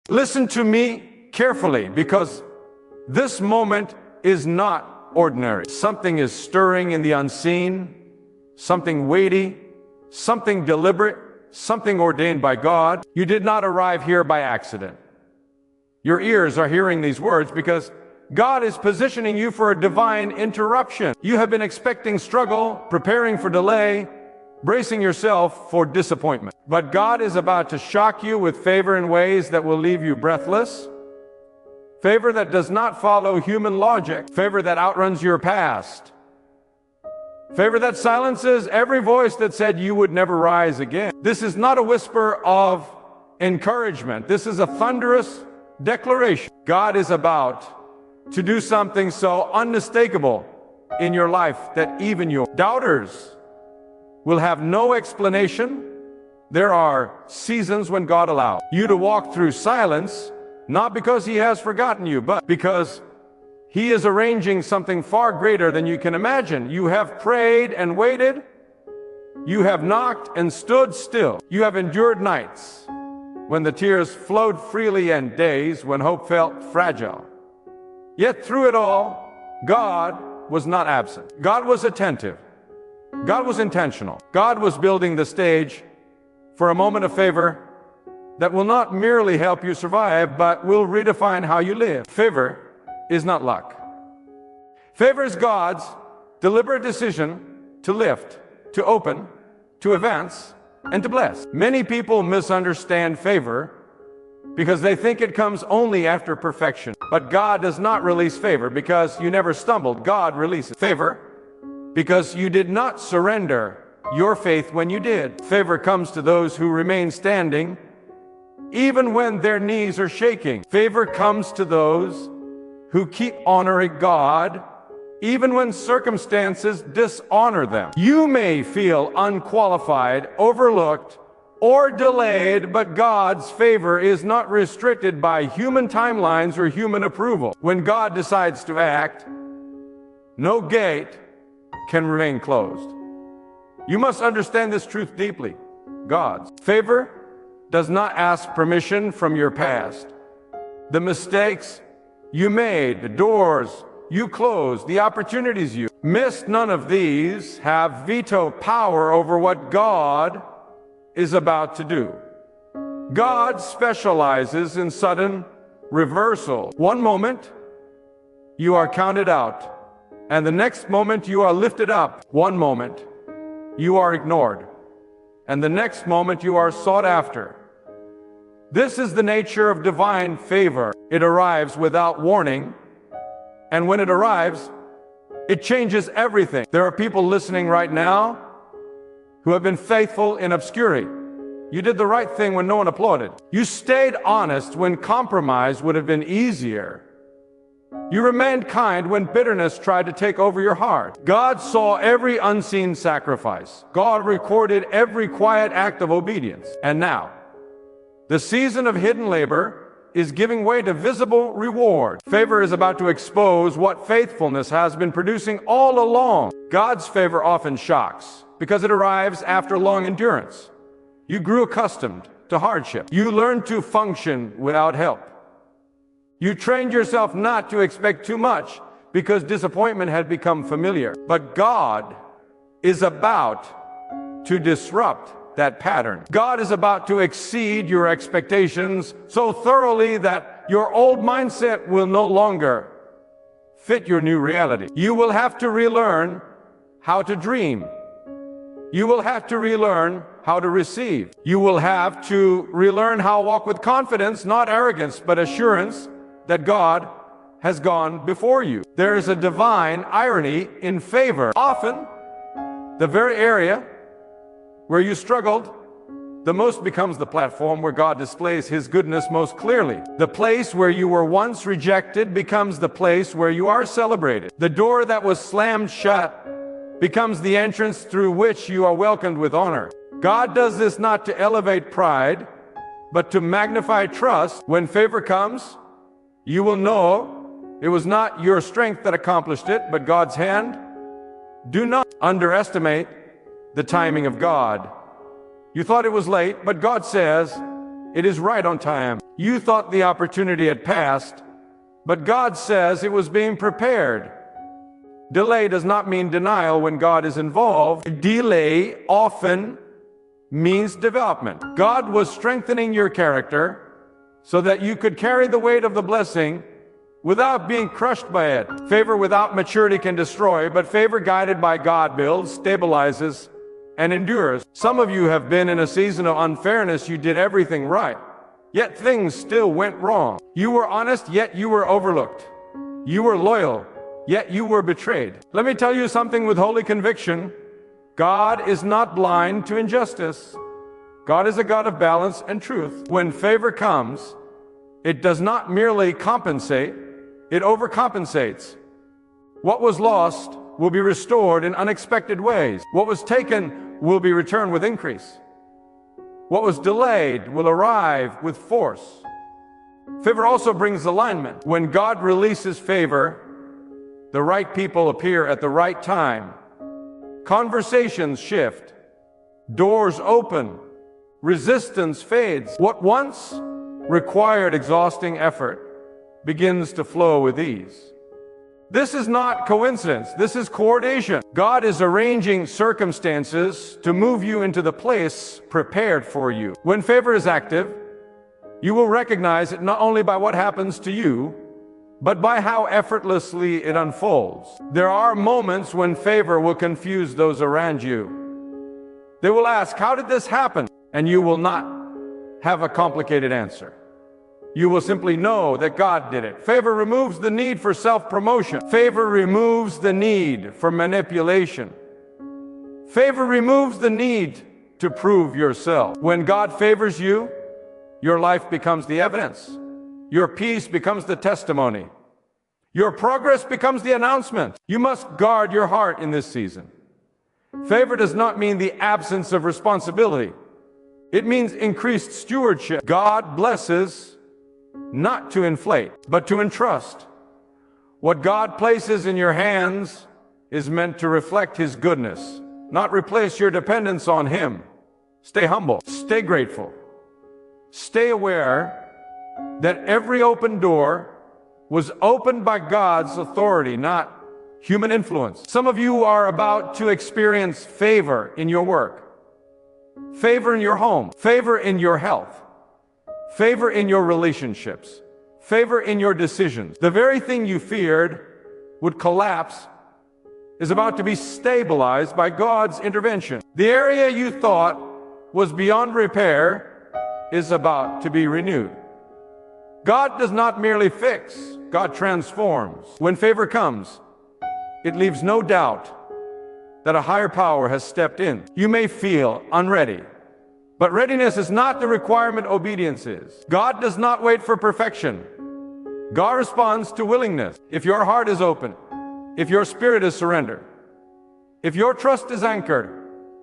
Listen to me carefully, because this moment is not ordinary. Something is stirring in the unseen, something weighty, something deliberate, something ordained by God. You did not arrive here by accident. Your ears are hearing these words because God is positioning you for a divine interruption. You have been expecting struggle, preparing for delay, bracing yourself for disappointment. But God is about to shock you with favor in ways that will leave you breathless. Favor that does not follow human logic. Favor that outruns your past. Favor that silences every voice that said you would never rise again. This is not a whisper of encouragement. This is a thunderous declaration. God is about to do something so unmistakable in your life that even your doubters will have no explanation. There are seasons when God allows you to walk through silence, not because He has forgotten you, but because He is arranging something far greater than you can imagine. You have prayed and waited. You have knocked and stood still. You have endured nights when the tears flowed freely and days when hope felt fragile. Yet through it all, God was not absent. God was attentive. God was intentional. God was building the stage for a moment of favor that will not merely help you survive, but will redefine how you live. Favor is not luck. Favor is God's deliberate decision to lift, to open, to advance, and to bless. Many people misunderstand favor because they think it comes only after perfection. But God does not release favor because you never stumbled. God releases favor because you did not surrender your faith when you did. Favor comes to those who remain standing even when their knees are shaking. Favor comes to those who keep honoring God even when circumstances dishonor them. You may feel unqualified, overlooked, or delayed, but God's favor is not restricted by human timelines or human approval. When God decides to act, no gate can remain closed. You must understand this truth deeply. God's favor does not ask permission from your past. The mistakes you made, the doors you closed, the opportunities you missed, none of these have veto power over what God is about to do. God specializes in sudden reversal. One moment, you are counted out, and the next moment you are lifted up. One moment, you are ignored, and the next moment you are sought after. This is the nature of divine favor. It arrives without warning, and when it arrives, it changes everything. There are people listening right now who have been faithful in obscurity. You did the right thing when no one applauded. You stayed honest when compromise would have been easier. You remained kind when bitterness tried to take over your heart. God saw every unseen sacrifice. God recorded every quiet act of obedience. And now, the season of hidden labor is giving way to visible reward. Favor is about to expose what faithfulness has been producing all along. God's favor often shocks because it arrives after long endurance. You grew accustomed to hardship. You learned to function without help. You trained yourself not to expect too much because disappointment had become familiar. But God is about to disrupt that pattern. God is about to exceed your expectations so thoroughly that your old mindset will no longer fit your new reality. You will have to relearn how to dream. You will have to relearn how to receive. You will have to relearn how to walk with confidence, not arrogance, but assurance that God has gone before you. There is a divine irony in favor. Often, the very area where you struggled the most becomes the platform where God displays His goodness most clearly. The place where you were once rejected becomes the place where you are celebrated. The door that was slammed shut becomes the entrance through which you are welcomed with honor. God does this not to elevate pride, but to magnify trust. When favor comes, you will know it was not your strength that accomplished it, but God's hand. Do not underestimate the timing of God. You thought it was late, but God says, It is right on time. You thought the opportunity had passed, but God says it was being prepared. Delay does not mean denial when God is involved. Delay often means development. God was strengthening your character so that you could carry the weight of the blessing without being crushed by it. Favor without maturity can destroy, but favor guided by God builds, stabilizes, and endures. Some of you have been in a season of unfairness. You did everything right, yet things still went wrong. You were honest, yet you were overlooked. You were loyal, yet you were betrayed. Let me tell you something with holy conviction. God is not blind to injustice. God is a God of balance and truth. When favor comes, it does not merely compensate, it overcompensates. What was lost will be restored in unexpected ways. What was taken will be returned with increase. What was delayed will arrive with force. Favor also brings alignment. When God releases favor, the right people appear at the right time. Conversations shift. Doors open. Resistance fades. What once required exhausting effort begins to flow with ease. This is not coincidence. This is coordination. God is arranging circumstances to move you into the place prepared for you. When favor is active, you will recognize it not only by what happens to you, but by how effortlessly it unfolds. There are moments when favor will confuse those around you. They will ask, "How did this happen?" And you will not have a complicated answer. You will simply know that God did it. Favor removes the need for self-promotion. Favor removes the need for manipulation. Favor removes the need to prove yourself. When God favors you, your life becomes the evidence. Your peace becomes the testimony. Your progress becomes the announcement. You must guard your heart in this season. Favor does not mean the absence of responsibility. It means increased stewardship. God blesses not to inflate, but to entrust. What God places in your hands is meant to reflect His goodness, not replace your dependence on Him. Stay humble. Stay grateful. Stay aware that every open door was opened by God's authority, not human influence. Some of you are about to experience favor in your work, favor in your home, favor in your health, favor in your relationships, favor in your decisions. The very thing you feared would collapse is about to be stabilized by God's intervention. The area you thought was beyond repair is about to be renewed. God does not merely fix, God transforms. When favor comes, it leaves no doubt that a higher power has stepped in. You may feel unready, but readiness is not the requirement, obedience is. God does not wait for perfection. God responds to willingness. If your heart is open, if your spirit is surrendered, if your trust is anchored,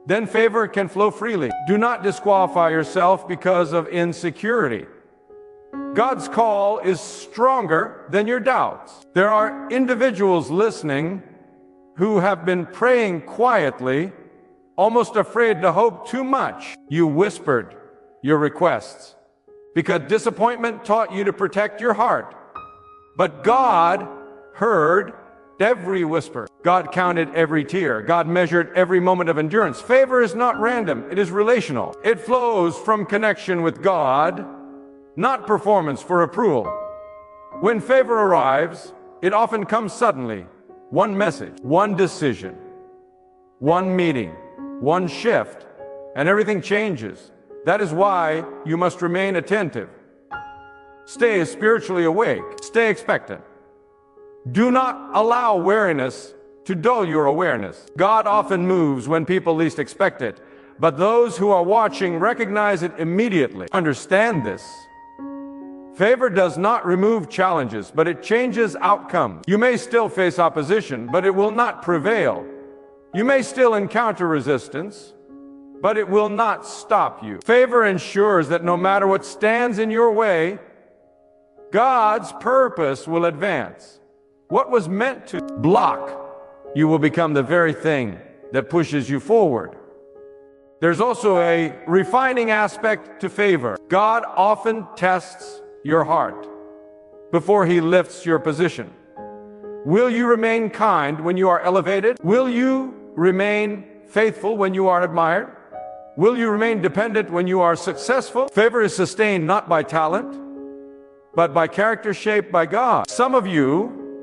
then favor can flow freely. Do not disqualify yourself because of insecurity. God's call is stronger than your doubts. There are individuals listening who have been praying quietly, almost afraid to hope too much. You whispered your requests because disappointment taught you to protect your heart. But God heard every whisper. God counted every tear. God measured every moment of endurance. Favor is not random. It is relational. It flows from connection with God, not performance for approval. When favor arrives, it often comes suddenly. One message, one decision, one meeting, one shift, and everything changes. That is why you must remain attentive. Stay spiritually awake. Stay expectant. Do not allow weariness to dull your awareness. God often moves when people least expect it, but those who are watching recognize it immediately. Understand this. Favor does not remove challenges, but it changes outcomes. You may still face opposition, but it will not prevail. You may still encounter resistance, but it will not stop you. Favor ensures that no matter what stands in your way, God's purpose will advance. What was meant to block, you will become the very thing that pushes you forward. There's also a refining aspect to favor. God often tests your heart before He lifts your position. Will you remain kind when you are elevated? Will you remain faithful when you are admired? Will you remain dependent when you are successful? Favor is sustained not by talent, but by character shaped by God. Some of you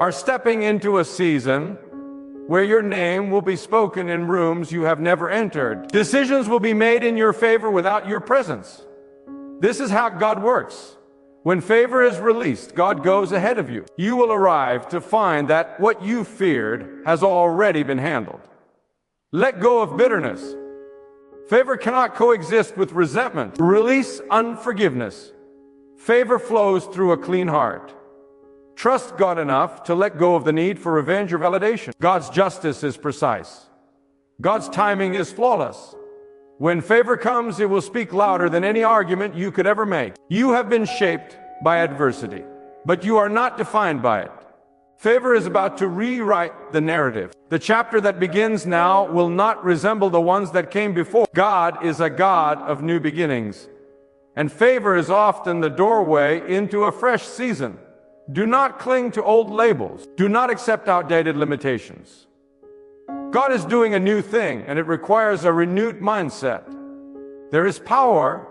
are stepping into a season where your name will be spoken in rooms you have never entered. Decisions will be made in your favor without your presence. This is how God works. When favor is released, God goes ahead of you. You will arrive to find that what you feared has already been handled. Let go of bitterness. Favor cannot coexist with resentment. Release unforgiveness. Favor flows through a clean heart. Trust God enough to let go of the need for revenge or validation. God's justice is precise. God's timing is flawless. When favor comes, it will speak louder than any argument you could ever make. You have been shaped by adversity, but you are not defined by it. Favor is about to rewrite the narrative. The chapter that begins now will not resemble the ones that came before. God is a God of new beginnings, and favor is often the doorway into a fresh season. Do not cling to old labels. Do not accept outdated limitations. God is doing a new thing, and it requires a renewed mindset. There is power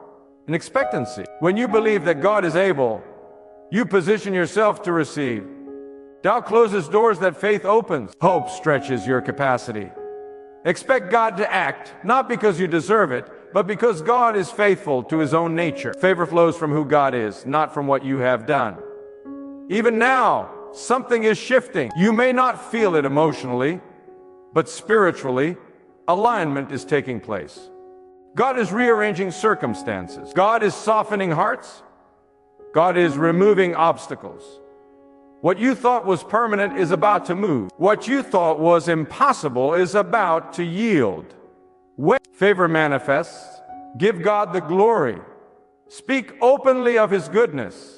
in expectancy. When you believe that God is able, you position yourself to receive. Doubt closes doors that faith opens. Hope stretches your capacity. Expect God to act, not because you deserve it, but because God is faithful to His own nature. Favor flows from who God is, not from what you have done. Even now, something is shifting. You may not feel it emotionally, but spiritually, alignment is taking place. God is rearranging circumstances. God is softening hearts. God is removing obstacles. What you thought was permanent is about to move. What you thought was impossible is about to yield. When favor manifests, give God the glory. Speak openly of His goodness.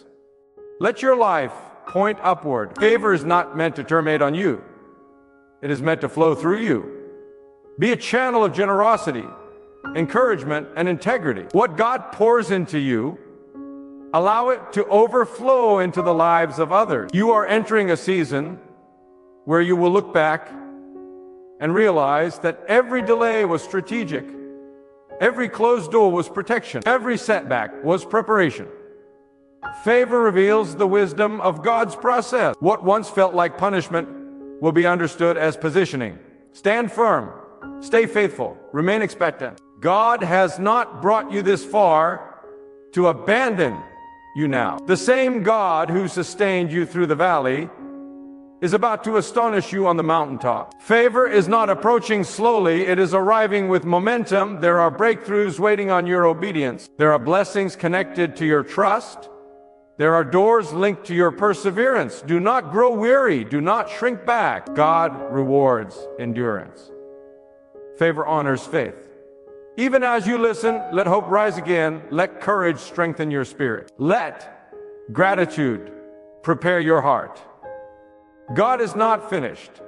Let your life point upward. Favor is not meant to terminate on you. It is meant to flow through you. Be a channel of generosity, encouragement, and integrity. What God pours into you, allow it to overflow into the lives of others. You are entering a season where you will look back and realize that every delay was strategic. Every closed door was protection. Every setback was preparation. Favor reveals the wisdom of God's process. What once felt like punishment will be understood as positioning. Stand firm. Stay faithful. Remain expectant. God has not brought you this far to abandon you now. The same God who sustained you through the valley is about to astonish you on the mountaintop. Favor is not approaching slowly. It is arriving with momentum. There are breakthroughs waiting on your obedience. There are blessings connected to your trust. There are doors linked to your perseverance. Do not grow weary. Do not shrink back. God rewards endurance. Favor honors faith. Even as you listen, let hope rise again. Let courage strengthen your spirit. Let gratitude prepare your heart. God is not finished.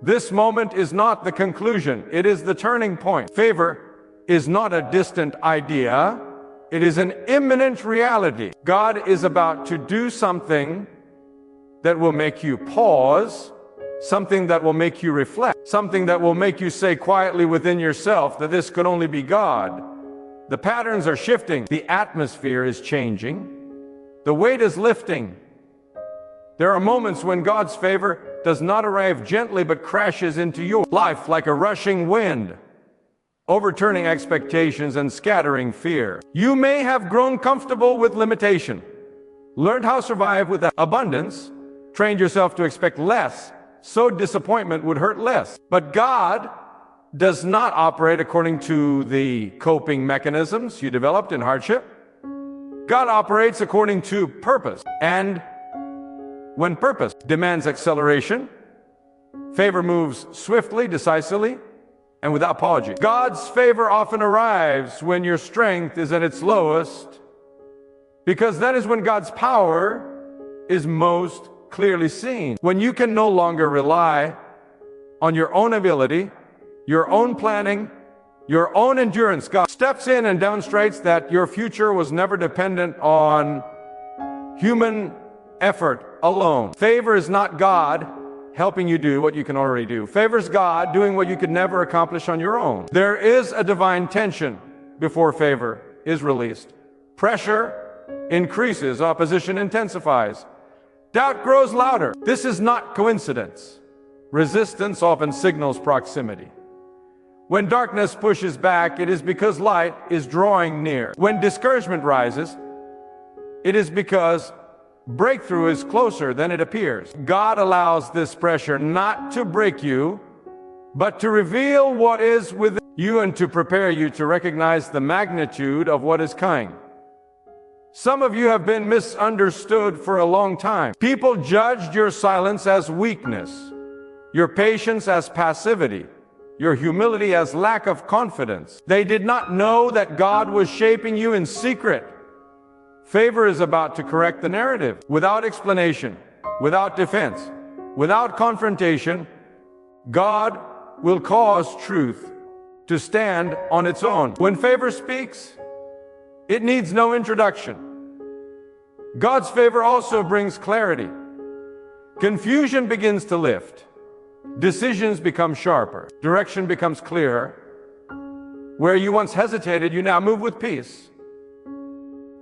This moment is not the conclusion. It is the turning point. Favor is not a distant idea. It is an imminent reality. God is about to do something that will make you pause, something that will make you reflect, something that will make you say quietly within yourself that this could only be God. The patterns are shifting. The atmosphere is changing. The weight is lifting. There are moments when God's favor does not arrive gently but crashes into your life like a rushing wind, overturning expectations and scattering fear. You may have grown comfortable with limitation, learned how to survive with abundance, trained yourself to expect less, so disappointment would hurt less. But God does not operate according to the coping mechanisms you developed in hardship. God operates according to purpose. And when purpose demands acceleration, favor moves swiftly, decisively, and without apology. God's favor often arrives when your strength is at its lowest, because that is when God's power is most clearly seen. When you can no longer rely on your own ability, your own planning, your own endurance. God steps in and demonstrates that your future was never dependent on human effort alone. Favor is not God helping you do what you can already do. Favor is God doing what you could never accomplish on your own. There is a divine tension before favor is released. Pressure increases, opposition intensifies. Doubt grows louder. This is not coincidence. Resistance often signals proximity. When darkness pushes back, it is because light is drawing near. When discouragement rises, it is because breakthrough is closer than it appears. God allows this pressure not to break you, but to reveal what is within you and to prepare you to recognize the magnitude of what is coming. Some of you have been misunderstood for a long time. People judged your silence as weakness, your patience as passivity, your humility as lack of confidence. They did not know that God was shaping you in secret. Favor is about to correct the narrative. Without explanation, without defense, without confrontation, God will cause truth to stand on its own. When favor speaks, it needs no introduction. God's favor also brings clarity. Confusion begins to lift. Decisions become sharper. Direction becomes clearer. Where you once hesitated, you now move with peace.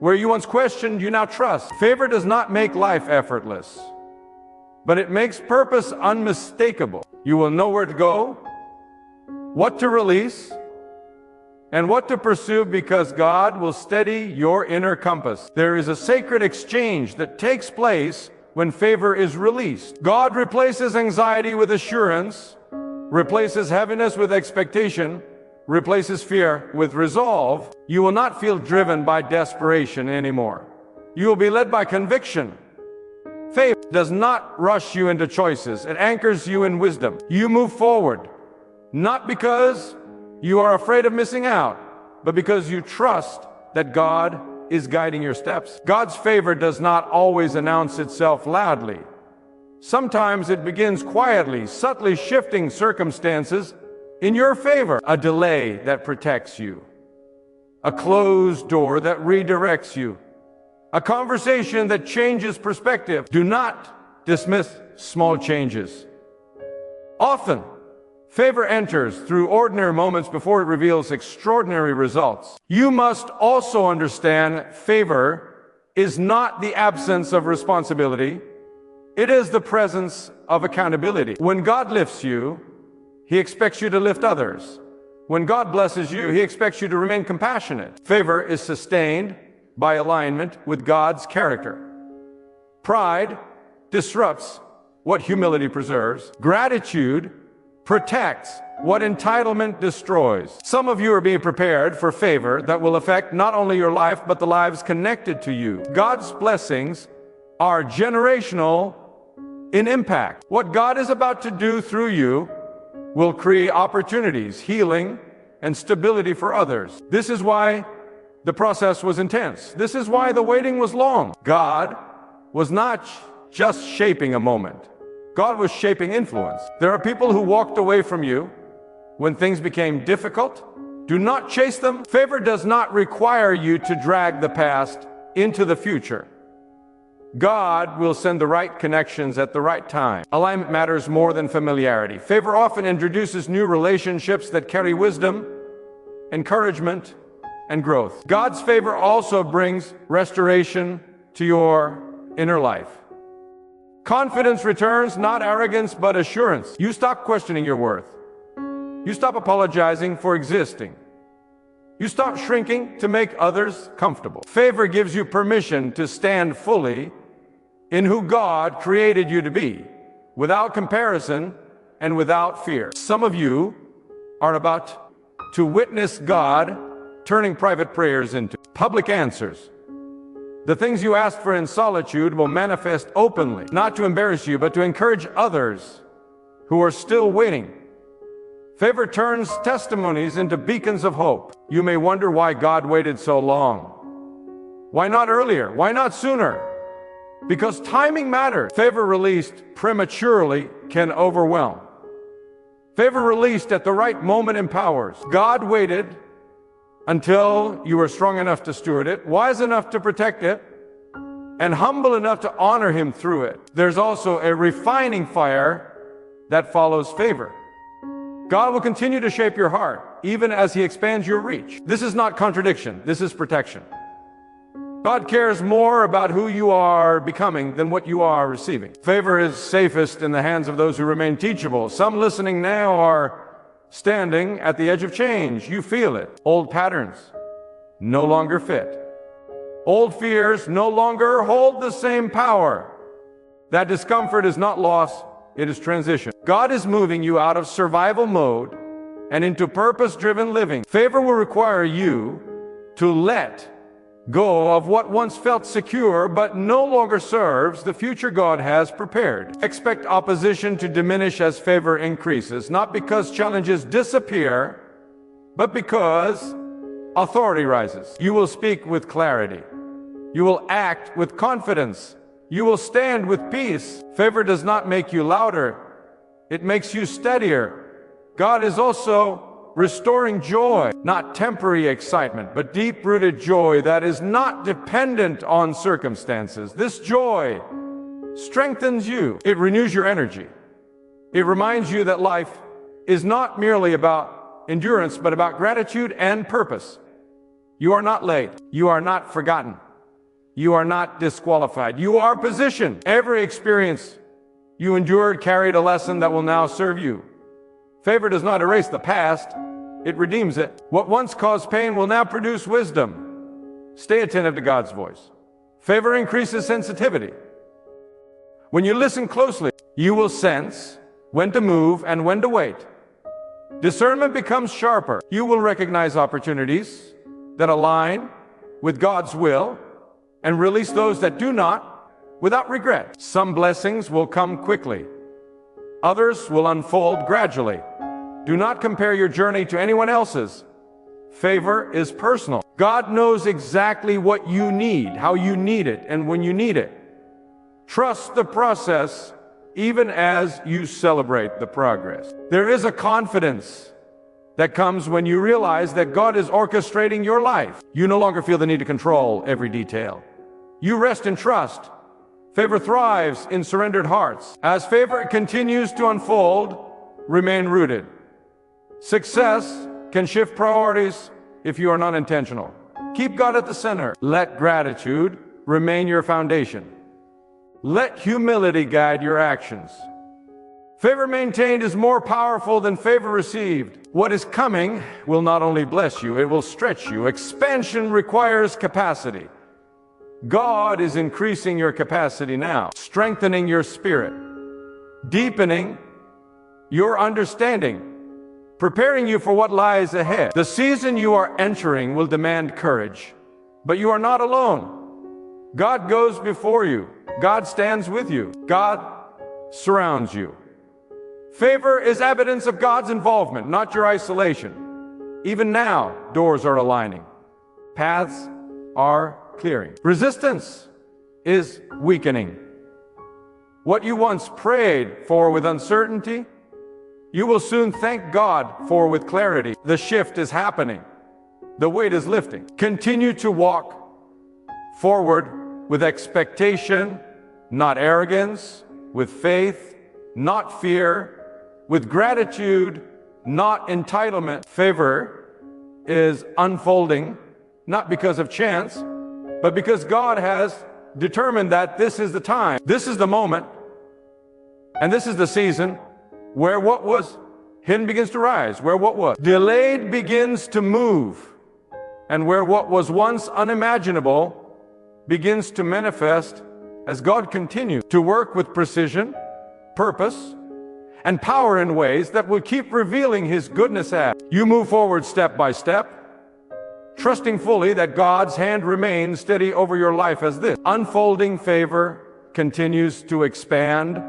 Where you once questioned, you now trust. Favor does not make life effortless, but it makes purpose unmistakable. You will know where to go, what to release, and what to pursue because God will steady your inner compass. There is a sacred exchange that takes place when favor is released. God replaces anxiety with assurance, replaces heaviness with expectation, replaces fear with resolve. You will not feel driven by desperation anymore. You will be led by conviction. Favor does not rush you into choices. It anchors you in wisdom. You move forward, not because you are afraid of missing out, but because you trust that God is guiding your steps. God's favor does not always announce itself loudly. Sometimes it begins quietly, subtly shifting circumstances in your favor. A delay that protects you, a closed door that redirects you, a conversation that changes perspective. Do not dismiss small changes. Often, favor enters through ordinary moments before it reveals extraordinary results. You must also understand favor is not the absence of responsibility. It is the presence of accountability. When God lifts you, He expects you to lift others. When God blesses you, He expects you to remain compassionate. Favor is sustained by alignment with God's character. Pride disrupts what humility preserves. Gratitude protects what entitlement destroys. Some of you are being prepared for favor that will affect not only your life, but the lives connected to you. God's blessings are generational in impact. What God is about to do through you will create opportunities, healing, and stability for others. This is why the process was intense. This is why the waiting was long. God was not just shaping a moment. God was shaping influence. There are people who walked away from you when things became difficult. Do not chase them. Favor does not require you to drag the past into the future. God will send the right connections at the right time. Alignment matters more than familiarity. Favor often introduces new relationships that carry wisdom, encouragement, and growth. God's favor also brings restoration to your inner life. Confidence returns, not arrogance, but assurance. You stop questioning your worth. You stop apologizing for existing. You stop shrinking to make others comfortable. Favor gives you permission to stand fully in who God created you to be, without comparison and without fear. Some of you are about to witness God turning private prayers into public answers. The things you asked for in solitude will manifest openly, not to embarrass you, but to encourage others who are still waiting. Favor turns testimonies into beacons of hope. You may wonder why God waited so long. Why not earlier? Why not sooner? Because timing matters. Favor released prematurely can overwhelm. Favor released at the right moment empowers. God waited until you were strong enough to steward it, wise enough to protect it, and humble enough to honor Him through it. There's also a refining fire that follows favor. God will continue to shape your heart, even as He expands your reach. This is not contradiction, this is protection. God cares more about who you are becoming than what you are receiving. Favor is safest in the hands of those who remain teachable. Some listening now are standing at the edge of change. You feel it. Old patterns no longer fit. Old fears no longer hold the same power. That discomfort is not loss, it is transition. God is moving you out of survival mode and into purpose-driven living. Favor will require you to let go of what once felt secure but no longer serves the future God has prepared. Expect opposition to diminish as favor increases, not because challenges disappear, but because authority rises. You will speak with clarity. You will act with confidence. You will stand with peace. Favor does not make you louder, it makes you steadier. God is also restoring joy, not temporary excitement, but deep-rooted joy that is not dependent on circumstances. This joy strengthens you. It renews your energy. It reminds you that life is not merely about endurance, but about gratitude and purpose. You are not late. You are not forgotten. You are not disqualified. You are positioned. Every experience you endured carried a lesson that will now serve you. Favor does not erase the past, it redeems it. What once caused pain will now produce wisdom. Stay attentive to God's voice. Favor increases sensitivity. When you listen closely, you will sense when to move and when to wait. Discernment becomes sharper. You will recognize opportunities that align with God's will and release those that do not without regret. Some blessings will come quickly. Others will unfold gradually. Do not compare your journey to anyone else's. Favor is personal. God knows exactly what you need, how you need it, and when you need it. Trust the process even as you celebrate the progress. There is a confidence that comes when you realize that God is orchestrating your life. You no longer feel the need to control every detail. You rest in trust. Favor thrives in surrendered hearts. As favor continues to unfold, remain rooted. Success can shift priorities if you are not intentional. Keep God at the center. Let gratitude remain your foundation. Let humility guide your actions. Favor maintained is more powerful than favor received. What is coming will not only bless you, it will stretch you. Expansion requires capacity. God is increasing your capacity now, strengthening your spirit, deepening your understanding, preparing you for what lies ahead. The season you are entering will demand courage, but you are not alone. God goes before you. God stands with you. God surrounds you. Favor is evidence of God's involvement, not your isolation. Even now, doors are aligning. Paths are clearing. Resistance is weakening. What you once prayed for with uncertainty, you will soon thank God for with clarity. The shift is happening. The weight is lifting. Continue to walk forward with expectation, not arrogance, with faith, not fear, with gratitude, not entitlement. Favor is unfolding, not because of chance, but because God has determined that this is the time, this is the moment, and this is the season where what was hidden begins to rise, where what was delayed begins to move, and where what was once unimaginable begins to manifest as God continues to work with precision, purpose, and power in ways that will keep revealing His goodness as you move forward step by step, trusting fully that God's hand remains steady over your life as this unfolding favor continues to expand,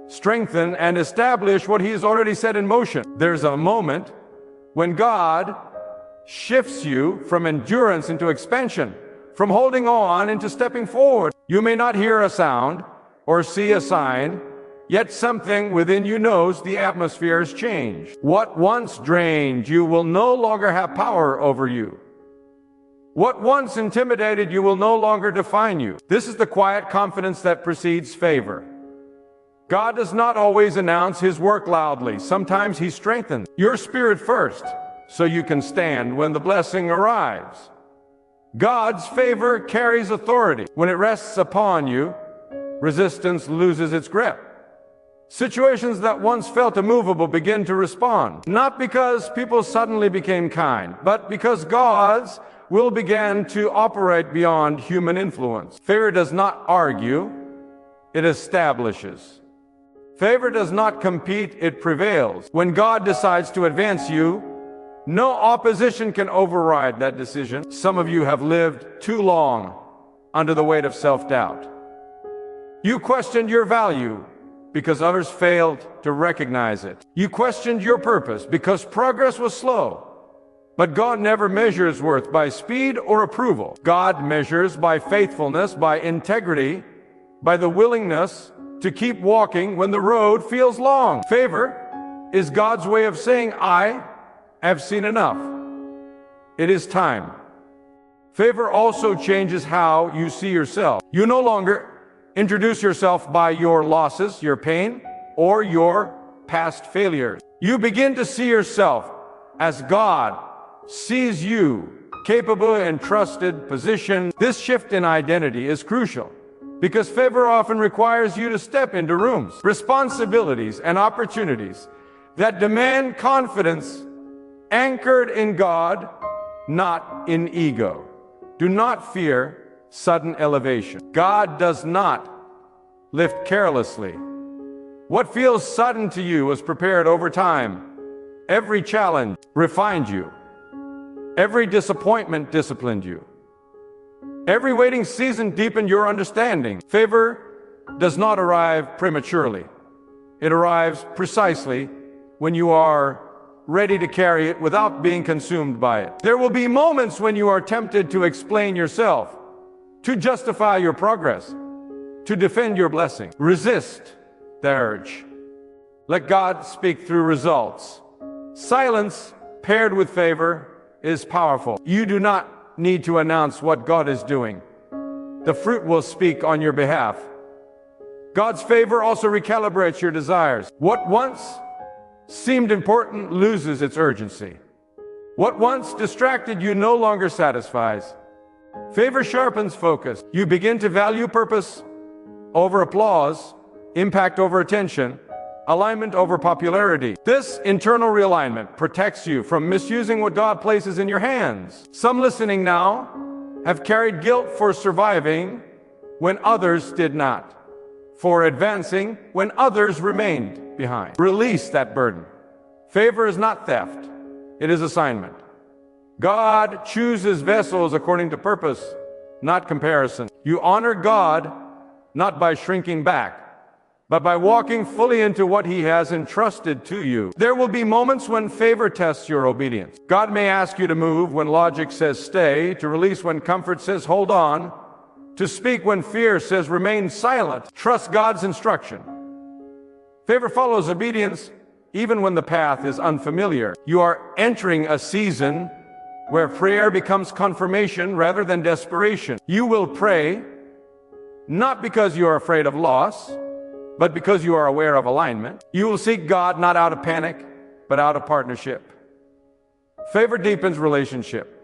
strengthen, and establish what He has already set in motion. There's a moment when God shifts you from endurance into expansion, from holding on into stepping forward. You may not hear a sound or see a sign, Yet something within you knows the atmosphere has changed. What once drained you will no longer have power over you. What once intimidated you will no longer define you. This is the quiet confidence that precedes favor. God does not always announce His work loudly. Sometimes He strengthens your spirit first, so you can stand when the blessing arrives. God's favor carries authority. When it rests upon you, resistance loses its grip. Situations that once felt immovable begin to respond, not because people suddenly became kind, but because God's will began to operate beyond human influence. Favor does not argue, it establishes. Favor does not compete, it prevails. When God decides to advance you, no opposition can override that decision. Some of you have lived too long under the weight of self-doubt. You questioned your value because others failed to recognize it. You questioned your purpose because progress was slow. But God never measures worth by speed or approval. God measures by faithfulness, by integrity, by the willingness to keep walking when the road feels long. Favor is God's way of saying, I have seen enough. It is time. Favor also changes how you see yourself. You no longer introduce yourself by your losses, your pain, or your past failures. You begin to see yourself as God sees you, capable and trusted position. This shift in identity is crucial because favor often requires you to step into rooms, responsibilities, and opportunities that demand confidence anchored in God, not in ego. Do not fear sudden elevation. God does not lift carelessly. What feels sudden to you was prepared over time. Every challenge refined you. Every disappointment disciplined you. Every waiting season deepened your understanding. Favor does not arrive prematurely. It arrives precisely when you are ready to carry it without being consumed by it. There will be moments when you are tempted to explain yourself, to justify your progress, to defend your blessing. Resist the urge. Let God speak through results. Silence paired with favor is powerful. You do not need to announce what God is doing. The fruit will speak on your behalf. God's favor also recalibrates your desires. What once seemed important loses its urgency. What once distracted you no longer satisfies. Favor sharpens focus. You begin to value purpose over applause, impact over attention, alignment over popularity. This internal realignment protects you from misusing what God places in your hands. Some listening now have carried guilt for surviving when others did not, for advancing when others remained behind. Release that burden. Favor is not theft, it is assignment. God chooses vessels according to purpose, not comparison. You honor God not by shrinking back, but by walking fully into what He has entrusted to you. There will be moments when favor tests your obedience. God may ask you to move when logic says stay, to release when comfort says hold on, to speak when fear says remain silent. Trust God's instruction. Favor follows obedience even when the path is unfamiliar. You are entering a season where prayer becomes confirmation rather than desperation. You will pray not because you are afraid of loss, but because you are aware of alignment. You will seek God not out of panic, but out of partnership. Favor deepens relationship.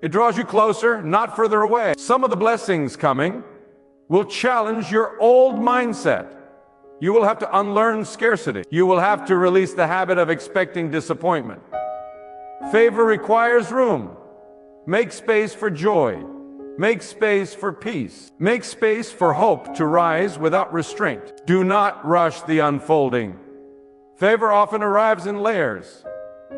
It draws you closer, not further away. Some of the blessings coming will challenge your old mindset. You will have to unlearn scarcity. You will have to release the habit of expecting disappointment. Favor requires room. Make space for joy. Make space for peace. Make space for hope to rise without restraint. Do not rush the unfolding. Favor often arrives in layers.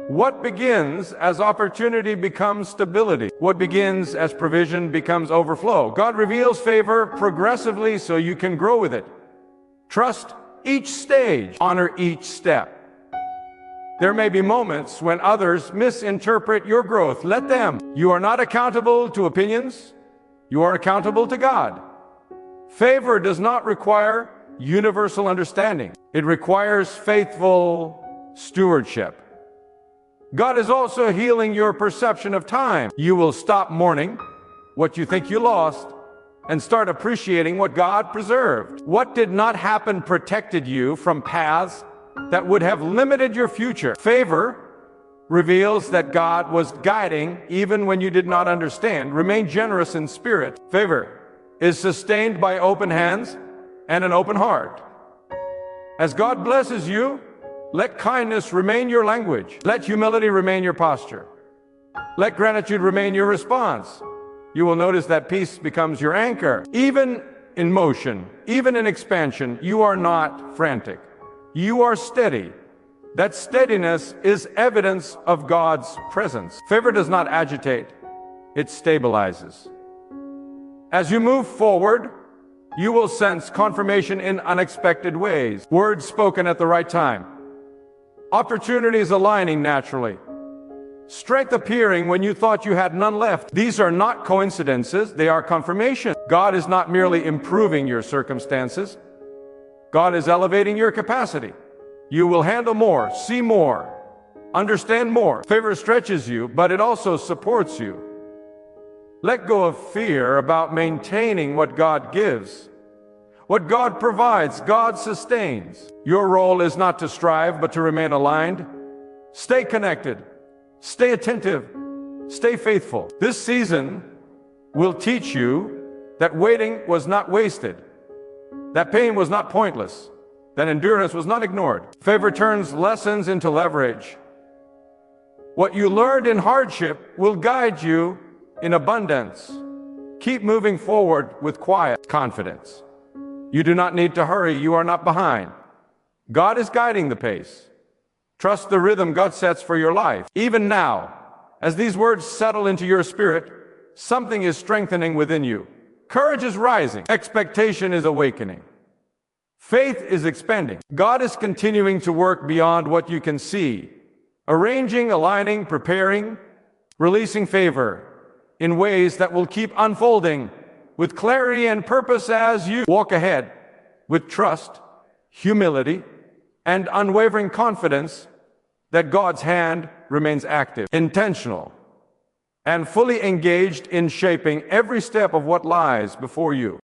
What begins as opportunity becomes stability. What begins as provision becomes overflow. God reveals favor progressively so you can grow with it. Trust each stage. Honor each step. There may be moments when others misinterpret your growth. Let them. You are not accountable to opinions. You are accountable to God. Favor does not require universal understanding. It requires faithful stewardship. God is also healing your perception of time. You will stop mourning what you think you lost and start appreciating what God preserved. What did not happen protected you from paths that would have limited your future. Favor reveals that God was guiding even when you did not understand. Remain generous in spirit. Favor is sustained by open hands and an open heart. As God blesses you, let kindness remain your language. Let humility remain your posture. Let gratitude remain your response. You will notice that peace becomes your anchor. Even in motion, even in expansion, you are not frantic. You are steady. That steadiness is evidence of God's presence. Favor does not agitate, it stabilizes. As you move forward, you will sense confirmation in unexpected ways. Words spoken at the right time. Opportunities aligning naturally. Strength appearing when you thought you had none left. These are not coincidences, they are confirmation. God is not merely improving your circumstances. God is elevating your capacity. You will handle more, see more, understand more. Favor stretches you, but it also supports you. Let go of fear about maintaining what God gives. What God provides, God sustains. Your role is not to strive, but to remain aligned. Stay connected. Stay attentive. Stay faithful. This season will teach you that waiting was not wasted, that pain was not pointless, that endurance was not ignored. Favor turns lessons into leverage. What you learned in hardship will guide you in abundance. Keep moving forward with quiet confidence. You do not need to hurry. You are not behind. God is guiding the pace. Trust the rhythm God sets for your life. Even now, as these words settle into your spirit, something is strengthening within you. Courage is rising. Expectation is awakening. Faith is expanding. God is continuing to work beyond what you can see, arranging, aligning, preparing, releasing favor in ways that will keep unfolding with clarity and purpose as you walk ahead with trust, humility, and unwavering confidence that God's hand remains active, intentional, and fully engaged in shaping every step of what lies before you.